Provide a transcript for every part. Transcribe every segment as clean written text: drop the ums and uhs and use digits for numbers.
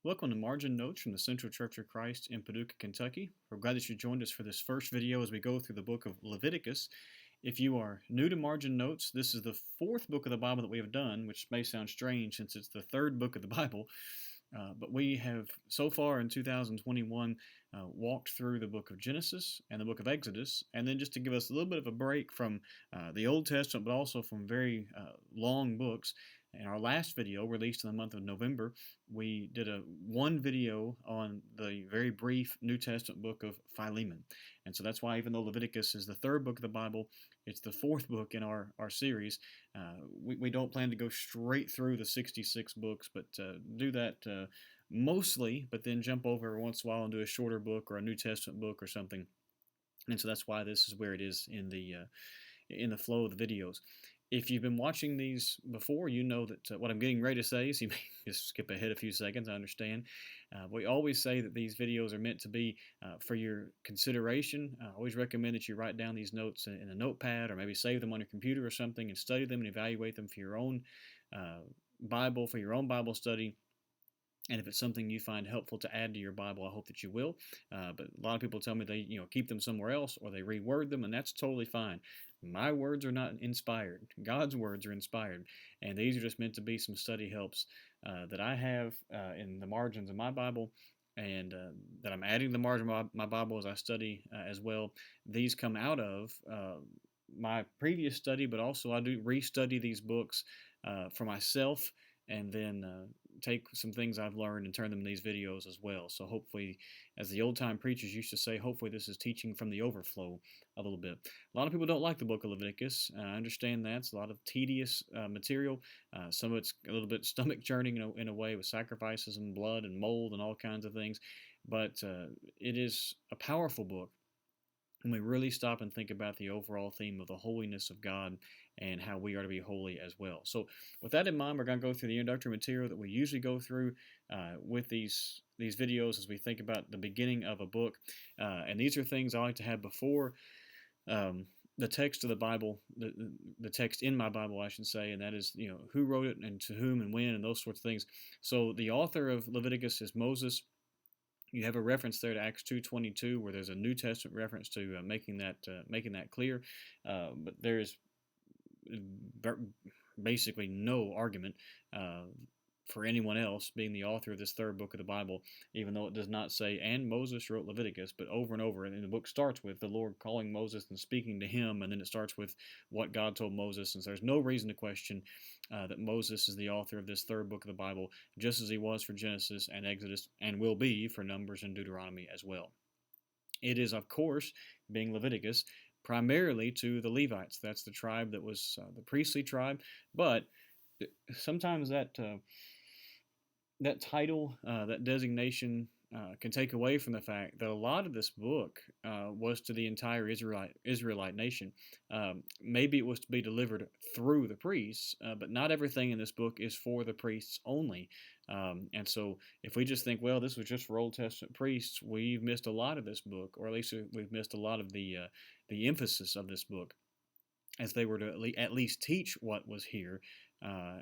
Welcome to Margin Notes from the Central Church of Christ in Paducah, Kentucky. We're glad that you joined us for this first video as we go through the book of Leviticus. If you are new to Margin Notes, this is the fourth book of the Bible that we have done, which may sound strange since it's the third book of the Bible. But we have, so far in 2021, walked through the book of Genesis and the book of Exodus. And then just to give us a little bit of a break from the Old Testament, but also from very long books, in our last video, released in the month of November, we did one video on the very brief New Testament book of Philemon. And so that's why, even though Leviticus is the third book of the Bible, it's the fourth book in our series. We don't plan to go straight through the 66 books, but do that mostly, but then jump over every once in a while and do a shorter book or a New Testament book or something. And so that's why this is where it is in the flow of the videos. If you've been watching these before, you know that what I'm getting ready to say, so you may just skip ahead a few seconds, I understand. We always say that these videos are meant to be for your consideration. I always recommend that you write down these notes in a notepad or maybe save them on your computer or something and study them and evaluate them for your own Bible, for your own Bible study. And if it's something you find helpful to add to your Bible, I hope that you will. But a lot of people tell me they keep them somewhere else or they reword them, and that's totally fine. My words are not inspired. God's words are inspired. And these are just meant to be some study helps that I have in the margins of my Bible, and that I'm adding to the margin of my Bible as I study as well. These come out of my previous study, but also I do restudy these books for myself, and then take some things I've learned and turn them into these videos as well. So hopefully, as the old-time preachers used to say, hopefully this is teaching from the overflow a little bit. A lot of people don't like the book of Leviticus. I understand that. It's a lot of tedious material. Some of it's a little bit stomach-churning in a way, with sacrifices and blood and mold and all kinds of things. But it is a powerful book when we really stop and think about the overall theme of the holiness of God and how we are to be holy as well. So with that in mind, we're going to go through the introductory material that we usually go through with these videos as we think about the beginning of a book. And these are things I like to have before the text of the Bible, the text in my Bible, I should say, and that is, who wrote it and to whom and when and those sorts of things. So the author of Leviticus is Moses. You have a reference there to Acts 2:22, where there's a New Testament reference to making that clear. But there is basically no argument for anyone else being the author of this third book of the Bible, even though it does not say, and Moses wrote Leviticus, but over and over. And the book starts with the Lord calling Moses and speaking to him, and then it starts with what God told Moses. And so there's no reason to question that Moses is the author of this third book of the Bible, just as he was for Genesis and Exodus, and will be for Numbers and Deuteronomy as well. It is, of course, being Leviticus, primarily to the Levites. That's the tribe that was the priestly tribe, but sometimes that title, that designation, can take away from the fact that a lot of this book was to the entire Israelite nation. Maybe it was to be delivered through the priests, but not everything in this book is for the priests only. And so if we just think, well, this was just for Old Testament priests, we've missed a lot of this book, or at least we've missed a lot of the emphasis of this book, as they were to at least teach what was here,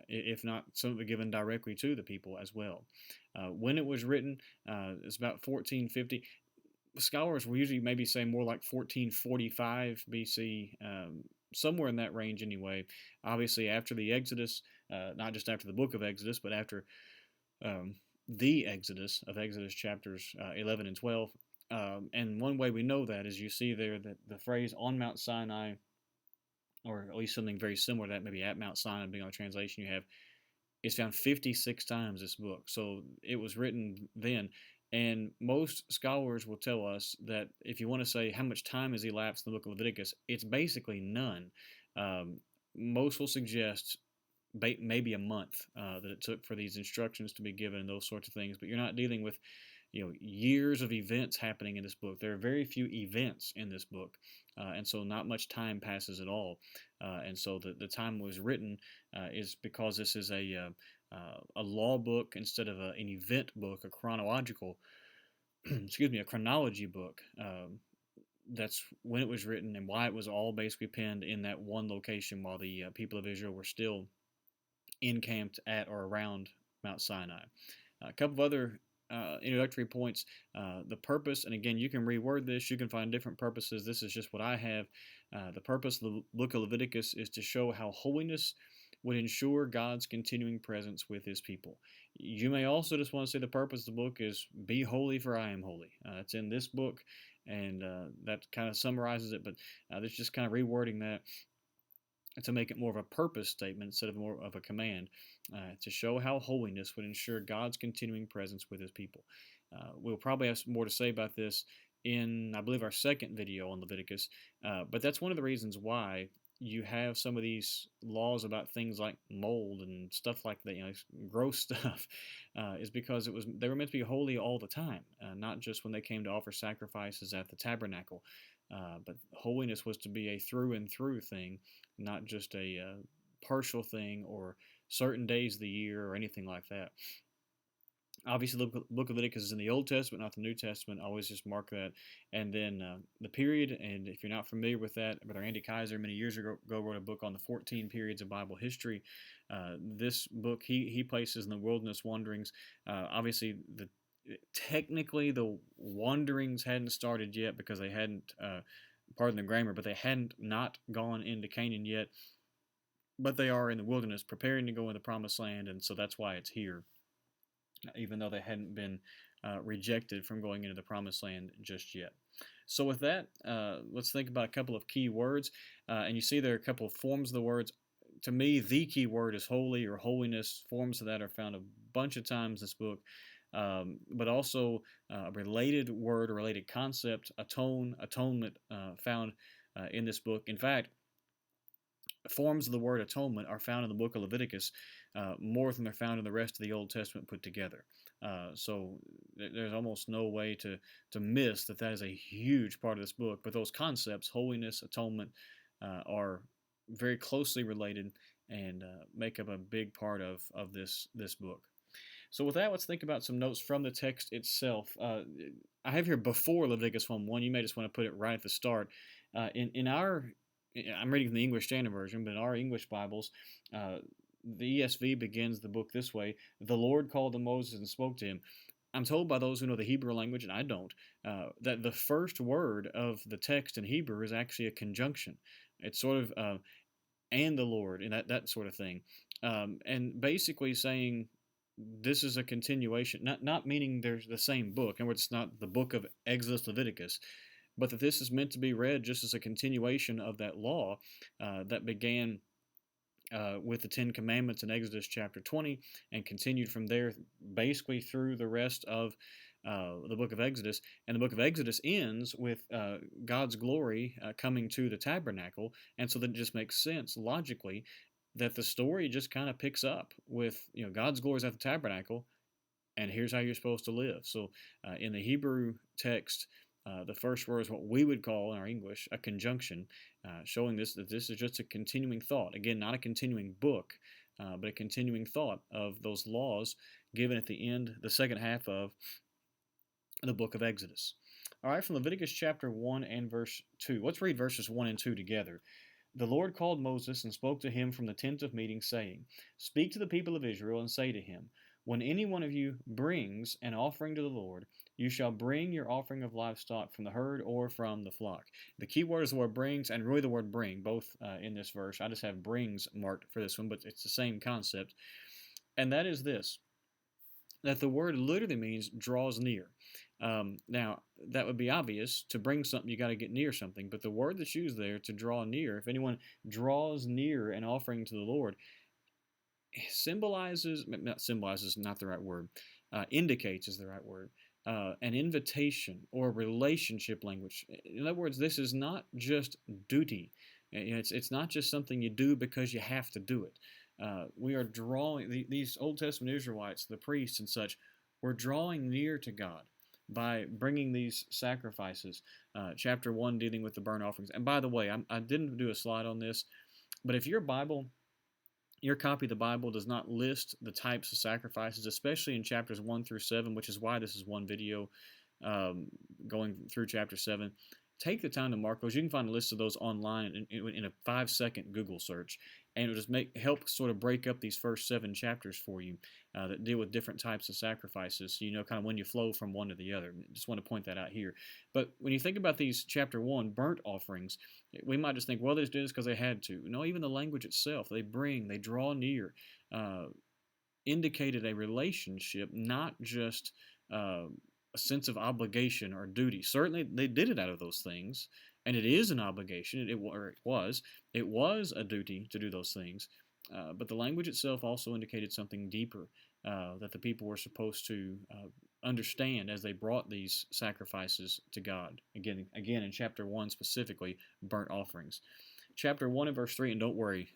if not some of it given directly to the people as well. When it was written, it's about 1450. Scholars will usually maybe say more like 1445 BC, somewhere in that range anyway. Obviously after the Exodus, not just after the book of Exodus, but after the Exodus of Exodus chapters 11 and 12. And one way we know that is you see there that the phrase on Mount Sinai, or at least something very similar to that, maybe at Mount Sinai, being on the translation you have, it's found 56 times this book. So it was written then. And most scholars will tell us that if you want to say how much time has elapsed in the book of Leviticus, it's basically none. Most will suggest maybe a month that it took for these instructions to be given and those sorts of things. But you're not dealing with years of events happening in this book. There are very few events in this book, and so not much time passes at all. And so the time was written is because this is a law book instead of an event book, a chronological, a chronology book. That's when it was written and why it was all basically penned in that one location while the people of Israel were still encamped at or around Mount Sinai. A couple of other introductory points, the purpose, and again, you can reword this, you can find different purposes. This is just what I have. The purpose of the book of Leviticus is to show how holiness would ensure God's continuing presence with his people. You may also just want to say the purpose of the book is be holy for I am holy. It's in this book, and that kind of summarizes it, but that's just kind of rewording that to make it more of a purpose statement instead of more of a command, to show how holiness would ensure God's continuing presence with his people. We'll probably have some more to say about this in, I believe, our second video on Leviticus, but that's one of the reasons why you have some of these laws about things like mold and stuff like that, gross stuff, is because they were meant to be holy all the time, not just when they came to offer sacrifices at the tabernacle. But holiness was to be a through and through thing, not just a partial thing or certain days of the year or anything like that. Obviously, the book of Leviticus is in the Old Testament, not the New Testament. Always just mark that. And then the period, and if you're not familiar with that, Brother Andy Kaiser many years ago wrote a book on the 14 periods of Bible history. This book he places in the wilderness wanderings. Obviously, technically the wanderings hadn't started yet because they hadn't, pardon the grammar, but they hadn't not gone into Canaan yet. But they are in the wilderness preparing to go in the promised land, and so that's why it's here, even though they hadn't been rejected from going into the promised land just yet. So with that, let's think about a couple of key words. And you see there are a couple of forms of the words. To me, the key word is holy or holiness. Forms of that are found a bunch of times in this book. But also a related word or related concept, atonement, found in this book. In fact, forms of the word atonement are found in the book of Leviticus more than they're found in the rest of the Old Testament put together. So there's almost no way to miss that is a huge part of this book. But those concepts, holiness, atonement, are very closely related and make up a big part of this book. So with that, let's think about some notes from the text itself. I have here before Leviticus 1:1. You may just want to put it right at the start. I'm reading from the English Standard Version, but in our English Bibles, the ESV begins the book this way: "The Lord called to Moses and spoke to him." I'm told by those who know the Hebrew language, and I don't, that the first word of the text in Hebrew is actually a conjunction. It's sort of "and the Lord" and that sort of thing, and basically saying this is a continuation, not meaning there's the same book, in other words, it's not the book of Exodus, Leviticus, but that this is meant to be read just as a continuation of that law that began with the Ten Commandments in Exodus chapter 20 and continued from there basically through the rest of the book of Exodus. And the book of Exodus ends with God's glory coming to the tabernacle, and so that it just makes sense logically that the story just kind of picks up with, God's glory is at the tabernacle, and here's how you're supposed to live. So in the Hebrew text, the first word is what we would call in our English a conjunction, showing that this is just a continuing thought. Again, not a continuing book, but a continuing thought of those laws given at the end, the second half of the book of Exodus. All right, from Leviticus chapter 1 and verse 2. Let's read verses 1 and 2 together. "The Lord called Moses and spoke to him from the tent of meeting, saying, Speak to the people of Israel and say to him, When any one of you brings an offering to the Lord, you shall bring your offering of livestock from the herd or from the flock." The key word is the word brings, and really the word bring, both in this verse. I just have brings marked for this one, but it's the same concept. And that is this, that the word literally means draws near. Now, that would be obvious. To bring something, you got to get near something. But the word that's used there, to draw near, if anyone draws near an offering to the Lord, not the right word, indicates is the right word, an invitation or relationship language. In other words, this is not just duty. It's not just something you do because you have to do it. We are drawing, these Old Testament Israelites, the priests and such, were drawing near to God by bringing these sacrifices. Chapter 1 dealing with the burnt offerings. And by the way, I didn't do a slide on this, but if your copy of the Bible does not list the types of sacrifices, especially in chapters 1 through 7, which is why this is one video going through chapter 7, take the time to mark those. You can find a list of those online in a 5-second Google search. and it'll just help sort of break up these first 7 chapters for you that deal with different types of sacrifices, so you know kind of when you flow from one to the other. Just want to point that out here. But when you think about these chapter 1 burnt offerings, we might just think, well, they did this because they had to. No, even the language itself, they draw near, uh, indicated a relationship, not just a sense of obligation or duty. Certainly, they did it out of those things, and it is an obligation. It was a duty to do those things. But the language itself also indicated something deeper that the people were supposed to understand as they brought these sacrifices to God. Again, in chapter 1 specifically, burnt offerings. Chapter 1 and verse 3, and don't worry,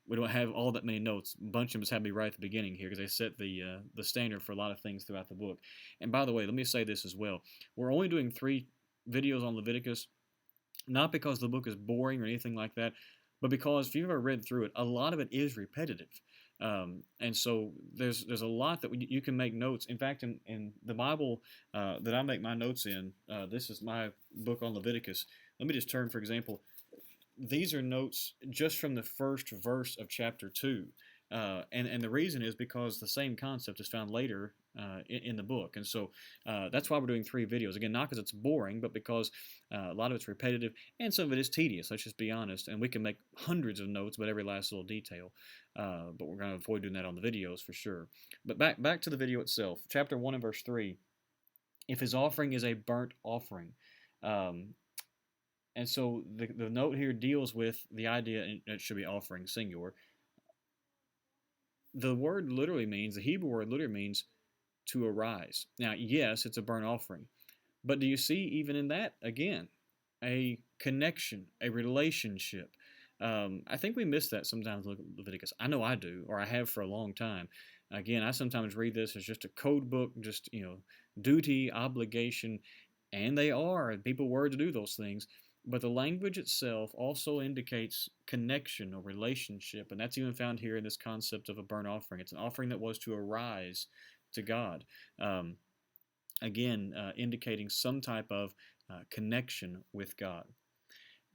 we don't have all that many notes. A bunch of them just had to be right at the beginning here because they set the standard for a lot of things throughout the book. And by the way, let me say this as well. We're only doing 3 videos on Leviticus, not because the book is boring or anything like that, but because if you've ever read through it, a lot of it is repetitive. And so there's a lot that you can make notes. In fact, in the Bible that I make my notes in, this is my book on Leviticus. Let me just turn, for example, these are notes just from the first verse of chapter 2. And the reason is because the same concept is found later in the book. And so that's why we're doing 3 videos. Again, not because it's boring, but because a lot of it's repetitive and some of it is tedious, let's just be honest. And we can make hundreds of notes about every last little detail. But we're going to avoid doing that on the videos for sure. But back to the video itself. Chapter 1 and verse 3. If his offering is a burnt offering. And so the note here deals with the idea, and it should be offering, singular. The Hebrew word literally means to arise. Now, yes, it's a burnt offering. But do you see, even in that, again, a connection, a relationship? I think we miss that sometimes look at Leviticus. I know I do, or I have for a long time. Again, I sometimes read this as just a code book, just, duty, obligation, and they are. People were to do those things. But the language itself also indicates connection or relationship, and that's even found here in this concept of a burnt offering. It's an offering that was to arise to God. Indicating some type of connection with God.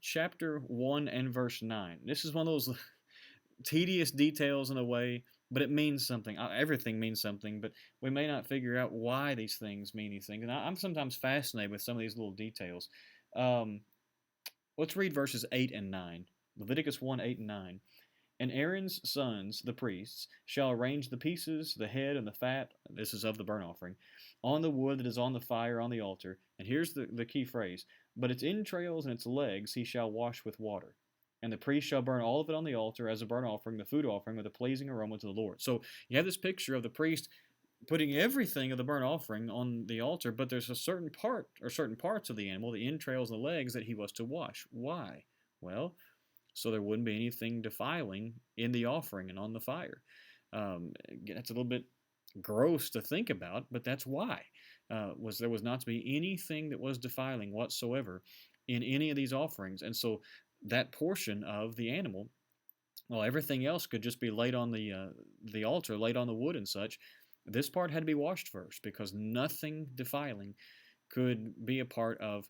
Chapter 1 and verse 9. This is one of those tedious details in a way, but it means something. Everything means something, but we may not figure out why these things mean these things. And I'm sometimes fascinated with some of these little details. Let's read verses 8 and 9. Leviticus 1, 8 and 9. And Aaron's sons, the priests, shall arrange the pieces, the head, and the fat, this is of the burnt offering, on the wood that is on the fire on the altar. And here's the key phrase. But its entrails and its legs he shall wash with water. And the priest shall burn all of it on the altar as a burnt offering, the food offering, with a pleasing aroma to the Lord. So you have this picture of the priest putting everything of the burnt offering on the altar, but there's a certain part or certain parts of the animal, the entrails and the legs, that he was to wash. Why? Well, so there wouldn't be anything defiling in the offering and on the fire. That's a little bit gross to think about, but that's why. There was not to be anything that was defiling whatsoever in any of these offerings. And so that portion of the animal, well, everything else could just be laid on the altar, laid on the wood and such. This part had to be washed first because nothing defiling could be a part of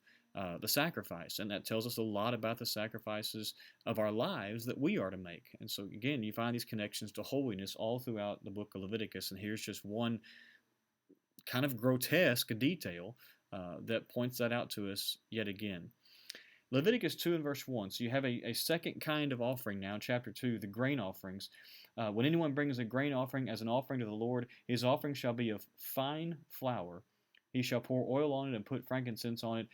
the sacrifice. And that tells us a lot about the sacrifices of our lives that we are to make. And so, again, you find these connections to holiness all throughout the book of Leviticus. And here's just one kind of grotesque detail that points that out to us yet again. Leviticus 2 and verse 1. So you have a second kind of offering now, chapter 2, the grain offerings. When anyone brings a grain offering as an offering to the Lord, his offering shall be of fine flour. He shall pour oil on it and put frankincense on it.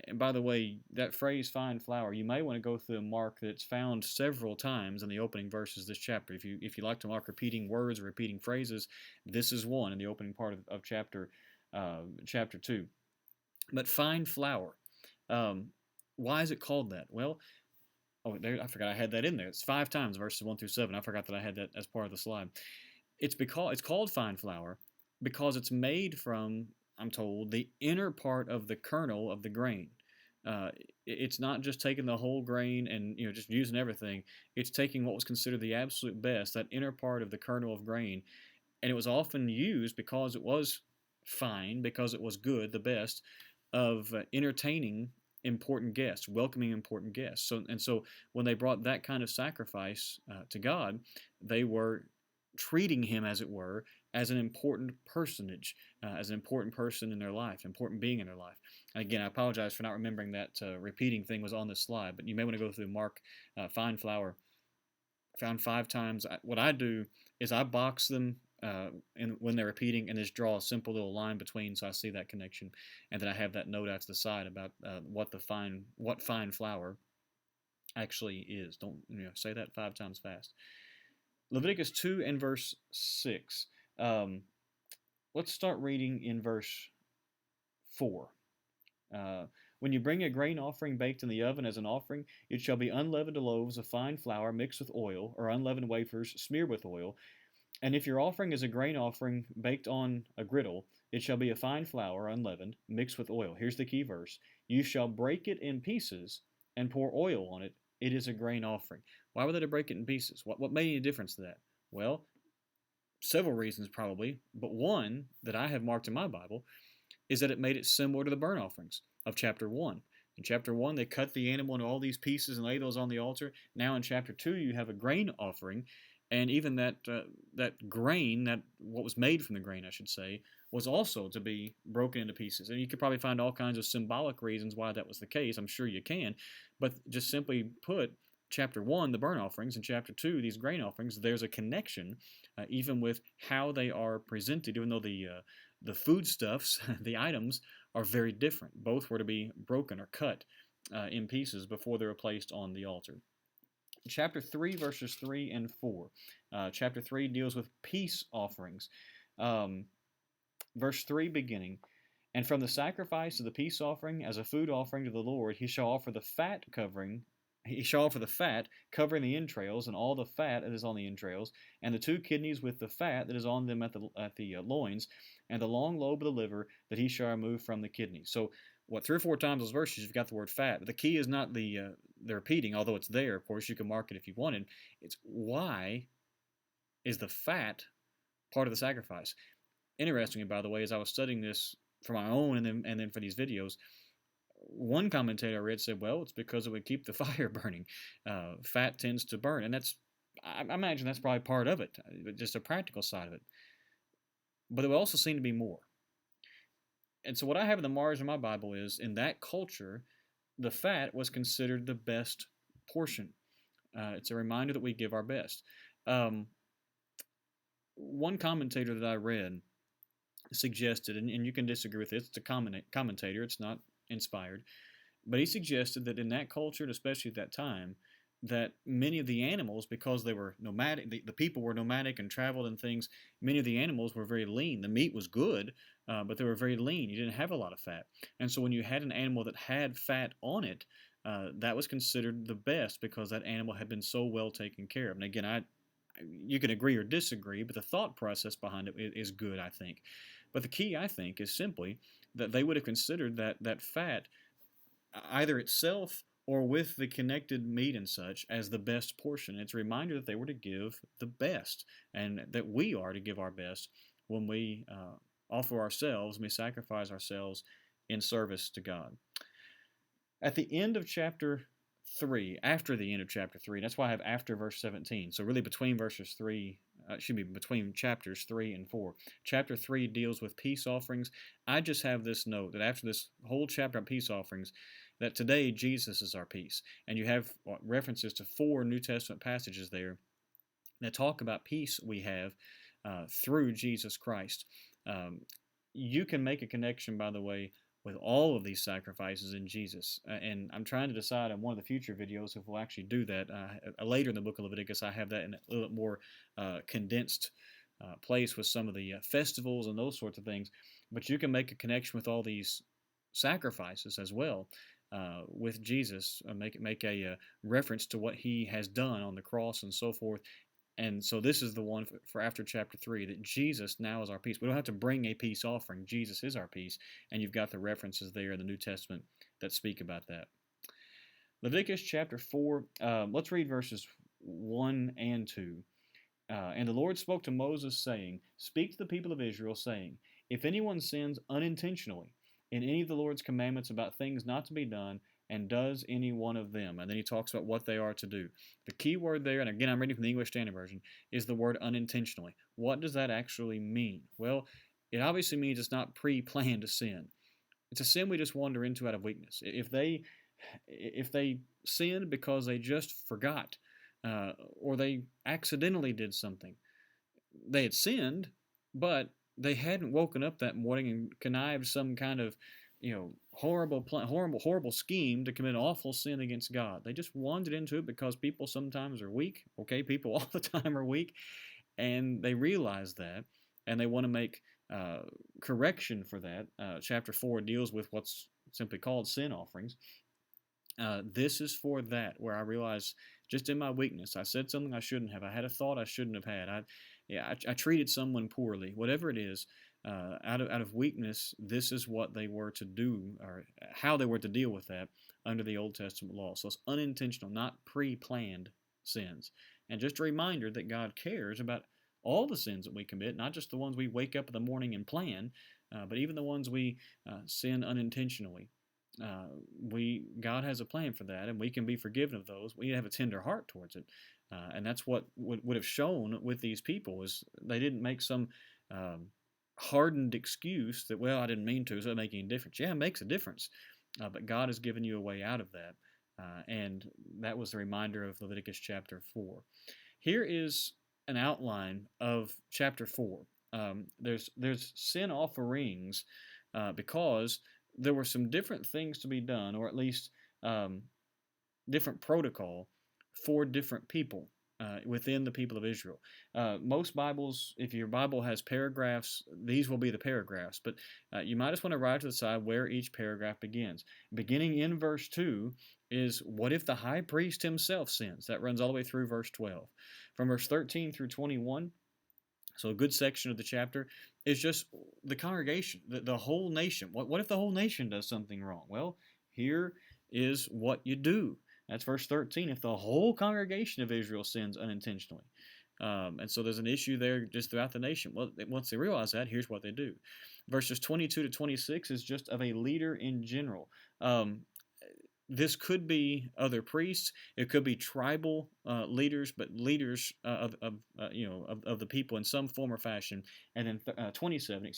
And by the way, that phrase, fine flour, you may want to go through a mark that's found several times in the opening verses of this chapter. If you like to mark repeating words or repeating phrases, this is one in the opening part of chapter 2. But fine flour. Why is it called that? Well, I forgot I had that in there. It's 5 times, verses 1 through 7. I forgot that I had that as part of the slide. It's called fine flour because it's made from, I'm told, the inner part of the kernel of the grain. It's not just taking the whole grain and just using everything. It's taking what was considered the absolute best, that inner part of the kernel of grain, and it was often used because it was fine, because it was good, the best, of entertaining important guests, welcoming important guests. So when they brought that kind of sacrifice to God, they were treating him, as it were, as an important personage, as an important person in their life, important being in their life. And again, I apologize for not remembering that repeating thing was on this slide, but you may want to go through Mark, fine flour, found 5 times. What I do is I box them and when they're repeating, and just draw a simple little line between, so I see that connection, and then I have that note out to the side about what fine flour actually is. Don't say that 5 times fast. Leviticus 2 and verse 6. Let's start reading in verse 4. When you bring a grain offering baked in the oven as an offering, it shall be unleavened loaves of fine flour mixed with oil, or unleavened wafers smeared with oil. And if your offering is a grain offering baked on a griddle, it shall be a fine flour, unleavened, mixed with oil. Here's the key verse. You shall break it in pieces and pour oil on it. It is a grain offering. Why were they to break it in pieces? What made any difference to that? Well, several reasons probably, but one that I have marked in my Bible is that it made it similar to the burnt offerings of chapter 1. In chapter 1, they cut the animal into all these pieces and lay those on the altar. Now in chapter 2, you have a grain offering, and even that grain, that what was made from the grain, I should say, was also to be broken into pieces. And you could probably find all kinds of symbolic reasons why that was the case. I'm sure you can. But just simply put, chapter 1, the burnt offerings, and chapter 2, these grain offerings, there's a connection, even with how they are presented, even though the foodstuffs, the items, are very different. Both were to be broken or cut in pieces before they were placed on the altar. Chapter 3, verses 3 and 4. Chapter 3 deals with peace offerings. Verse 3 beginning, and from the sacrifice of the peace offering as a food offering to the Lord, he shall offer the fat covering the entrails, and all the fat that is on the entrails, and the 2 kidneys with the fat that is on them at the loins, and the long lobe of the liver that he shall remove from the kidneys. So, 3 or 4 times those verses you've got the word fat. But the key is not the repeating, although it's there. Of course, you can mark it if you wanted. It's why is the fat part of the sacrifice? Interestingly, by the way, as I was studying this for my own and then for these videos, one commentator I read said, well, it's because it would keep the fire burning. Fat tends to burn, and I imagine that's probably part of it, just a practical side of it. But there would also seem to be more. And so what I have in the margin of my Bible is, in that culture, the fat was considered the best portion. It's a reminder that we give our best. One commentator that I read suggested, and you can disagree with it, it's a commentator, it's not inspired, but he suggested that in that culture, and especially at that time, that many of the animals, because they were nomadic, the people were nomadic and traveled and things, many of the animals were very lean. The meat was good, but they were very lean. You didn't have a lot of fat. And so when you had an animal that had fat on it, that was considered the best because that animal had been so well taken care of. And again, you can agree or disagree, but the thought process behind it is good, I think. But the key, I think, is simply that they would have considered that fat, either itself or with the connected meat and such, as the best portion. It's a reminder that they were to give the best, and that we are to give our best when we offer ourselves, when we sacrifice ourselves in service to God. At the end of chapter 3, after the end of chapter 3, that's why I have after verse 17. So really between between chapters 3 and 4. Chapter 3 deals with peace offerings. I just have this note that after this whole chapter on peace offerings, that today Jesus is our peace. And you have references to 4 New Testament passages there that talk about peace we have through Jesus Christ. You can make a connection, by the way, with all of these sacrifices in Jesus. And I'm trying to decide on one of the future videos if we'll actually do that. Later in the book of Leviticus, I have that in a little bit more condensed place with some of the festivals and those sorts of things. But you can make a connection with all these sacrifices as well with Jesus. Make a reference to what he has done on the cross and so forth. And so this is the one for after chapter 3, that Jesus now is our peace. We don't have to bring a peace offering. Jesus is our peace. And you've got the references there in the New Testament that speak about that. Leviticus chapter 4, let's read verses 1 and 2. And the Lord spoke to Moses, saying, Speak to the people of Israel, saying, If anyone sins unintentionally in any of the Lord's commandments about things not to be done, and does any one of them. And then he talks about what they are to do. The key word there, and again I'm reading from the English Standard Version, is the word unintentionally. What does that actually mean? Well, it obviously means it's not pre-planned sin. It's a sin we just wander into out of weakness. If they sinned because they just forgot, or they accidentally did something, they had sinned, but they hadn't woken up that morning and connived some kind of, horrible scheme to commit an awful sin against God. They just wandered into it because people sometimes are weak. Okay, people all the time are weak, and they realize that, and they want to make correction for that. Chapter 4 deals with what's simply called sin offerings. This is for that, where I realize just in my weakness, I said something I shouldn't have. I had a thought I shouldn't have had. I treated someone poorly. Whatever it is, out of weakness, this is what they were to do, or how they were to deal with that under the Old Testament law. So it's unintentional, not pre-planned sins. And just a reminder that God cares about all the sins that we commit, not just the ones we wake up in the morning and plan, but even the ones we sin unintentionally. God has a plan for that, and we can be forgiven of those. We have a tender heart towards it, and that's what would have shown with these people, is they didn't make some hardened excuse that, well, I didn't mean to, so it doesn't make any difference. Yeah, it makes a difference, but God has given you a way out of that, and that was the reminder of Leviticus chapter 4. Here is an outline of chapter 4. There's sin offerings because there were some different things to be done, or at least different protocol for different people within the people of Israel. Most Bibles, if your Bible has paragraphs, these will be the paragraphs, but you might just want to write to the side where each paragraph begins. Beginning in verse 2 is, what if the high priest himself sins? That runs all the way through verse 12. From verse 13 through 21, so a good section of the chapter is just the congregation, the whole nation. What if the whole nation does something wrong? Well, here is what you do. That's verse 13. If the whole congregation of Israel sins unintentionally. And so there's an issue there just throughout the nation. Well, once they realize that, here's what they do. Verses 22 to 26 is just of a leader in general. This could be other priests. It could be tribal leaders, but leaders of the people in some form or fashion. And then 27,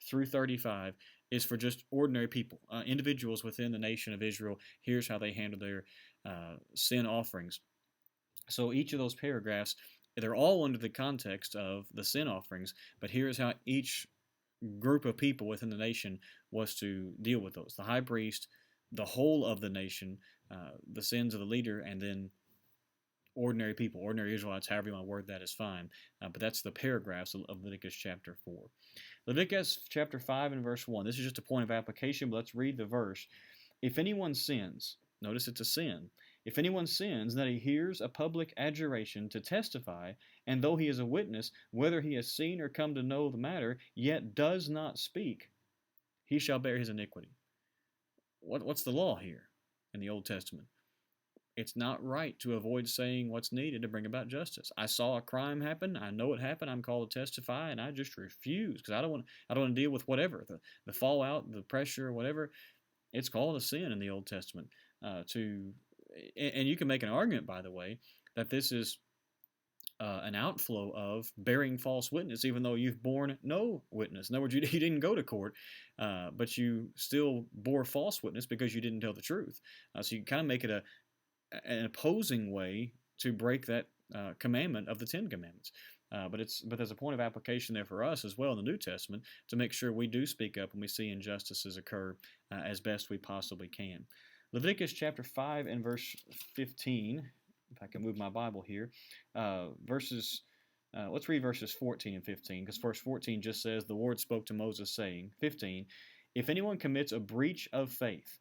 through 35 is for just ordinary people, individuals within the nation of Israel. Here's how they handle their sin offerings. So each of those paragraphs, they're all under the context of the sin offerings, but here's how each group of people within the nation was to deal with those. The high priest, the whole of the nation, the sins of the leader, and then ordinary people, ordinary Israelites, however you want to word that is fine. But that's the paragraphs of Leviticus chapter 4. Leviticus chapter 5 and verse 1. This is just a point of application, but let's read the verse. If anyone sins, notice it's a sin. If anyone sins, that he hears a public adjuration to testify, and though he is a witness, whether he has seen or come to know the matter, yet does not speak, he shall bear his iniquity. What's the law here in the Old Testament? It's not right to avoid saying what's needed to bring about justice. I saw a crime happen. I know it happened. I'm called to testify, and I just refuse because I don't want to deal with whatever the fallout, the pressure, whatever. It's called a sin in the Old Testament. And you can make an argument, by the way, that this is an outflow of bearing false witness, even though you've borne no witness. In other words, you didn't go to court, but you still bore false witness because you didn't tell the truth. So you kind of make it an opposing way to break that commandment of the Ten Commandments. But there's a point of application there for us as well in the New Testament to make sure we do speak up when we see injustices occur as best we possibly can. Leviticus chapter 5 and verse 15. If I can move my Bible here, let's read verses 14 and 15, because verse 14 just says, the Lord spoke to Moses saying, 15, if anyone commits a breach of faith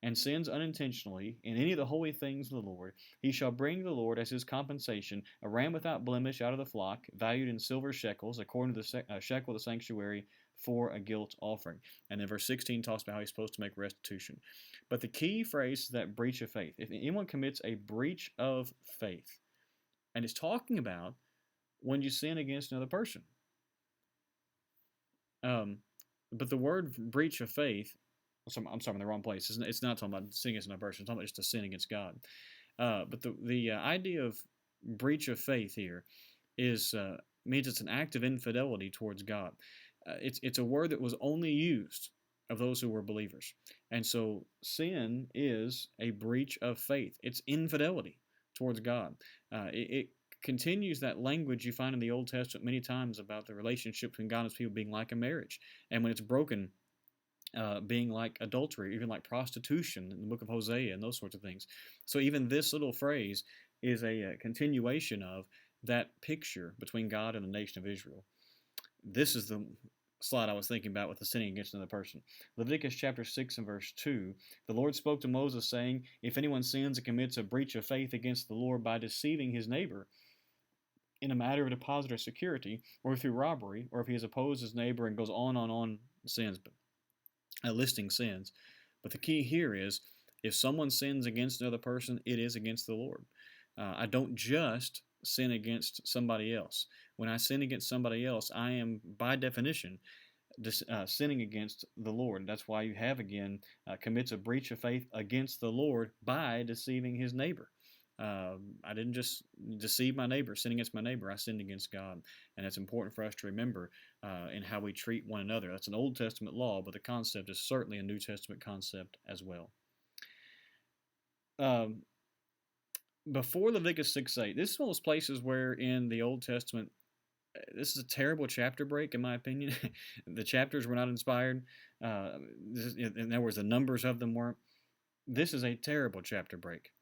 and sins unintentionally in any of the holy things of the Lord, he shall bring to the Lord as his compensation a ram without blemish out of the flock, valued in silver shekels, according to the shekel of the sanctuary, for a guilt offering. And then verse 16 talks about how he's supposed to make restitution. But the key phrase is that breach of faith. If anyone commits a breach of faith, and it's talking about when you sin against another person. But the word breach of faith, I'm sorry, in the wrong place. It's not talking about sin against another person. It's talking about just a sin against God. But the idea of breach of faith here is means it's an act of infidelity towards God. It's a word that was only used of those who were believers, and so sin is a breach of faith. It's infidelity towards God. It continues that language you find in the Old Testament many times about the relationship between God and His people being like a marriage, and when it's broken, being like adultery, even like prostitution in the book of Hosea and those sorts of things. So even this little phrase is a continuation of that picture between God and the nation of Israel. This is the slide I was thinking about with the sinning against another person. Leviticus chapter 6 and verse 2, the Lord spoke to Moses saying, if anyone sins and commits a breach of faith against the Lord by deceiving his neighbor in a matter of deposit or security, or through robbery, or if he has opposed his neighbor, and goes on sins, but listing sins. But the key here is if someone sins against another person, it is against the Lord. I don't just sin against somebody else. When I sin against somebody else, I am, by definition, sinning against the Lord. That's why you have, again, commits a breach of faith against the Lord by deceiving his neighbor. I didn't just deceive my neighbor, sin against my neighbor. I sinned against God. And it's important for us to remember in how we treat one another. That's an Old Testament law, but the concept is certainly a New Testament concept as well. Before Leviticus 6:8, this is one of those places where in the Old Testament, this is a terrible chapter break, in my opinion. The chapters were not inspired. In other words, the numbers of them weren't. This is a terrible chapter break.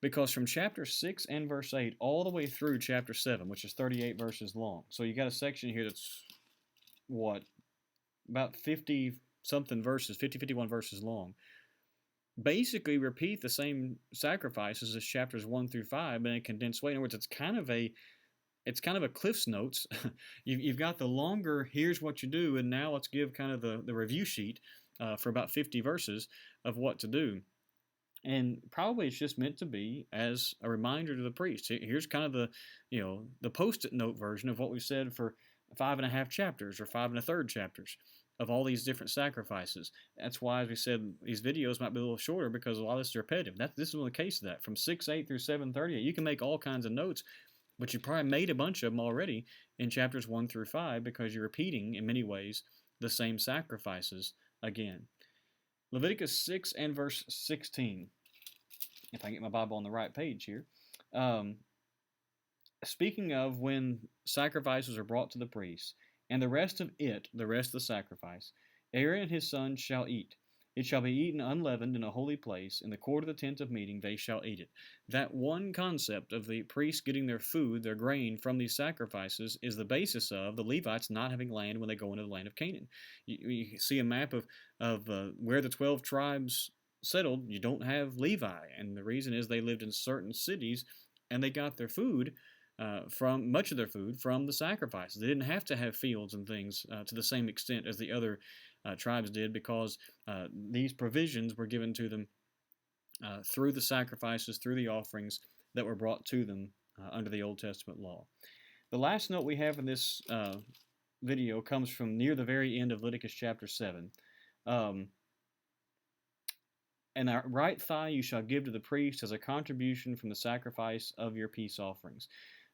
Because from chapter 6 and verse 8 all the way through chapter 7, which is 38 verses long. So you got a section here that's, what, about 50-something verses, 51 verses long. Basically repeat the same sacrifices as chapters 1 through 5 in a condensed way. In other words, it's kind of a Cliff's Notes. You've got the longer, here's what you do, and now let's give kind of the review sheet for about 50 verses of what to do. And probably it's just meant to be as a reminder to the priest. Here's kind of the post-it note version of what we said for 5.5 chapters or 5 1/3 chapters of all these different sacrifices. That's why, as we said, these videos might be a little shorter because a lot of this is repetitive. This is one of the case of that. From 6:8 through 7:38, you can make all kinds of notes, but you probably made a bunch of them already in chapters 1 through 5 because you're repeating, in many ways, the same sacrifices again. Leviticus 6 and verse 16. If I can get my Bible on the right page here. Speaking of when sacrifices are brought to the priest, and the rest of the sacrifice, Aaron and his sons shall eat. It shall be eaten unleavened in a holy place. In the court of the tent of meeting they shall eat it. That one concept of the priests getting their food, their grain, from these sacrifices is the basis of the Levites not having land when they go into the land of Canaan. You see a map of where the 12 tribes settled. You don't have Levi, and the reason is they lived in certain cities, and they got their food much of their food from the sacrifices. They didn't have to have fields and things to the same extent as the other tribes did because these provisions were given to them through the sacrifices, through the offerings that were brought to them under the Old Testament law. The last note we have in this video comes from near the very end of Leviticus chapter 7. And a right thigh you shall give to the priest as a contribution from the sacrifice of your peace offerings.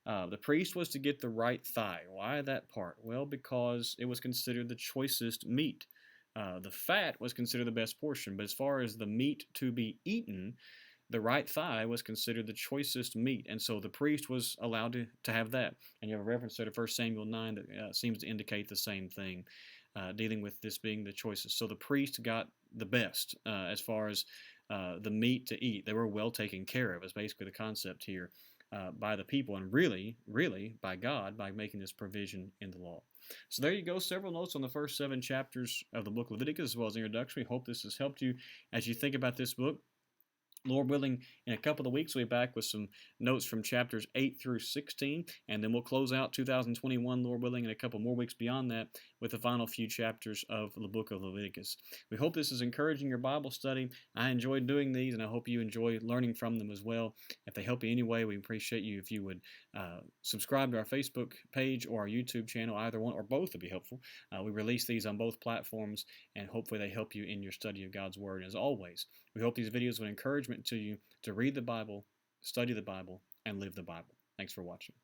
The priest was to get the right thigh. Why that part? Well, because it was considered the choicest meat. The fat was considered the best portion, but as far as the meat to be eaten, the right thigh was considered the choicest meat, and so the priest was allowed to have that. And you have a reference there to 1 Samuel 9 that seems to indicate the same thing, dealing with this being the choicest. So the priest got the best as far as the meat to eat. They were well taken care of, is basically the concept here. By the people, and really by God, by making this provision in the law. So there you go, several notes on the first 7 chapters of the book of Leviticus, as well as the introduction. We hope this has helped you as you think about this book. Lord willing, in a couple of weeks, we'll be back with some notes from chapters 8 through 16, and then we'll close out 2021, Lord willing, in a couple more weeks beyond that with the final few chapters of the book of Leviticus. We hope this is encouraging your Bible study. I enjoyed doing these, and I hope you enjoy learning from them as well. If they help you anyway, we appreciate you if you would subscribe to our Facebook page or our YouTube channel. Either one or both would be helpful. We release these on both platforms, and hopefully they help you in your study of God's Word. As always, we hope these videos were encouragement to you to read the Bible, study the Bible, and live the Bible. Thanks for watching.